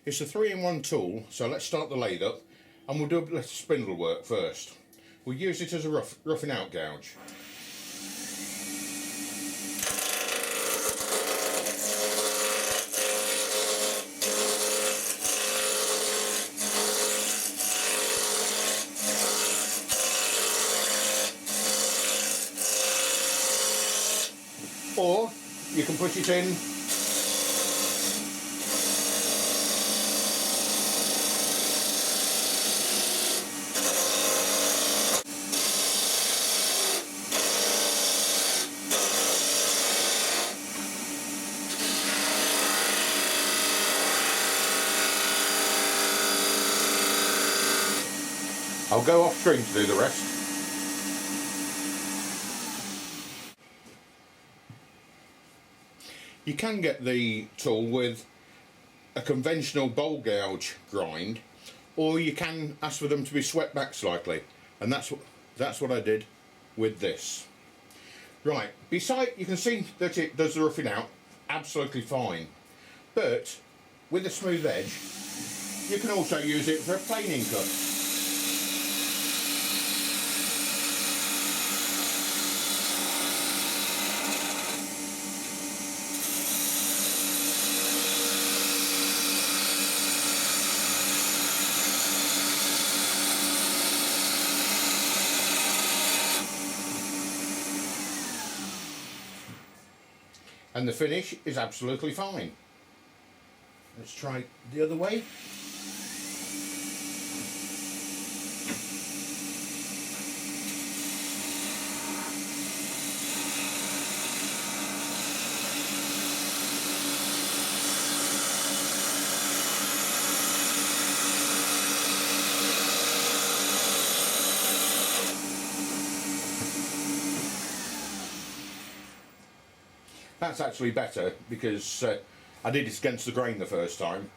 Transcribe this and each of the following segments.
It's a 3-in-1 tool, so let's start the lathe up and we'll do a bit of spindle work first. We'll use it as a roughing out gouge. Or you can push it in I'll go off screen to do the rest. You can get the tool with a conventional bowl gouge grind, or you can ask for them to be swept back slightly, and that's what I did with this. Right, beside, you can see that it does the roughing out absolutely fine, but with a smooth edge you can also use it for a planing cut. And the finish is absolutely fine. Let's try the other way. That's actually better because I did it against the grain the first time.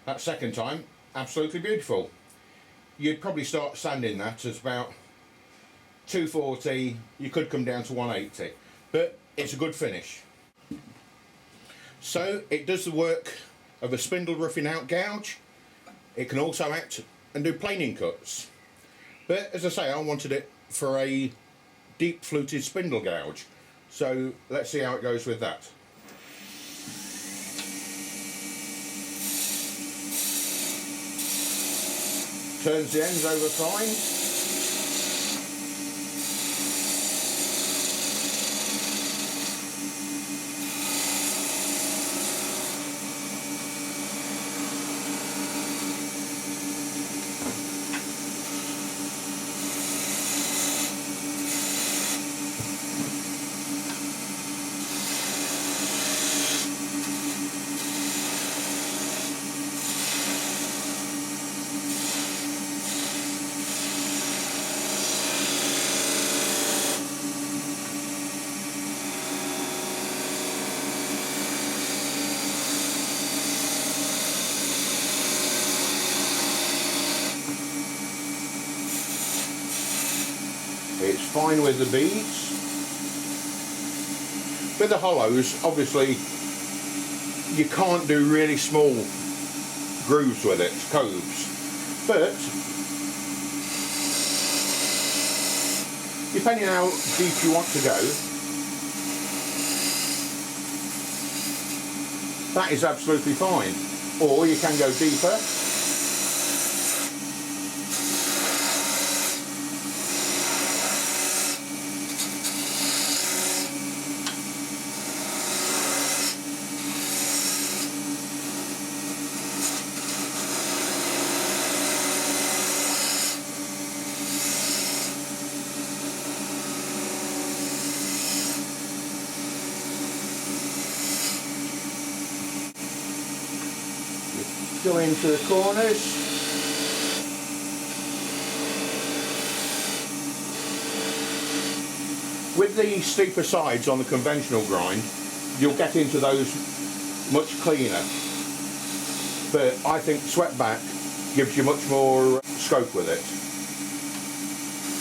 That second time, absolutely beautiful. You'd probably start sanding that at about 240, you could come down to 180, but it's a good finish. So it does the work of a spindle roughing out gouge. It can also act and do planing cuts. But as I say, I wanted it for a deep fluted spindle gouge. So let's see how it goes with that. Turns the ends over fine. It's fine with the beads. With the hollows, obviously, you can't do really small grooves with it, coves. But, depending on how deep you want to go, that is absolutely fine. Or you can go deeper. Go into the corners. With the steeper sides on the conventional grind, you'll get into those much cleaner. But I think swept back gives you much more scope with it.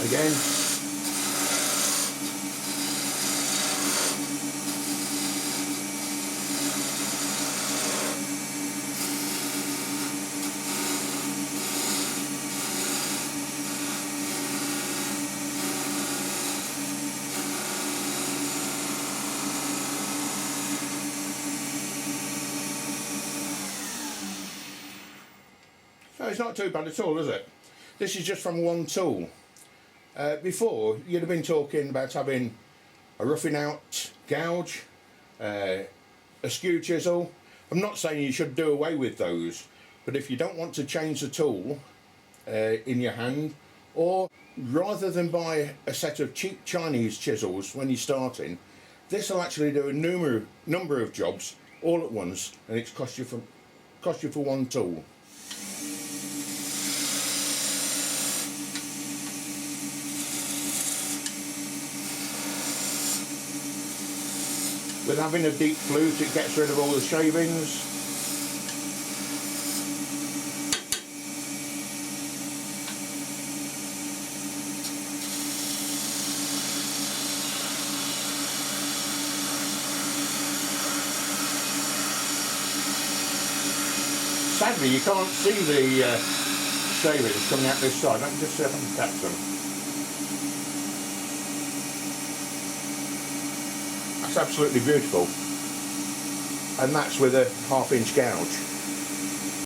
Again, it's not too bad at all, is it? This is just from one tool. Before, you'd have been talking about having a roughing out gouge, a skew chisel. I'm not saying you should do away with those, but if you don't want to change the tool in your hand, or rather than buy a set of cheap Chinese chisels when you're starting, this will actually do a number of jobs all at once, and it's cost you for one tool. With having a deep flute, it gets rid of all the shavings. Sadly, you can't see the shavings coming out this side. Let me just see if I can catch them. That's absolutely beautiful. And that's with a 1/2 inch gouge.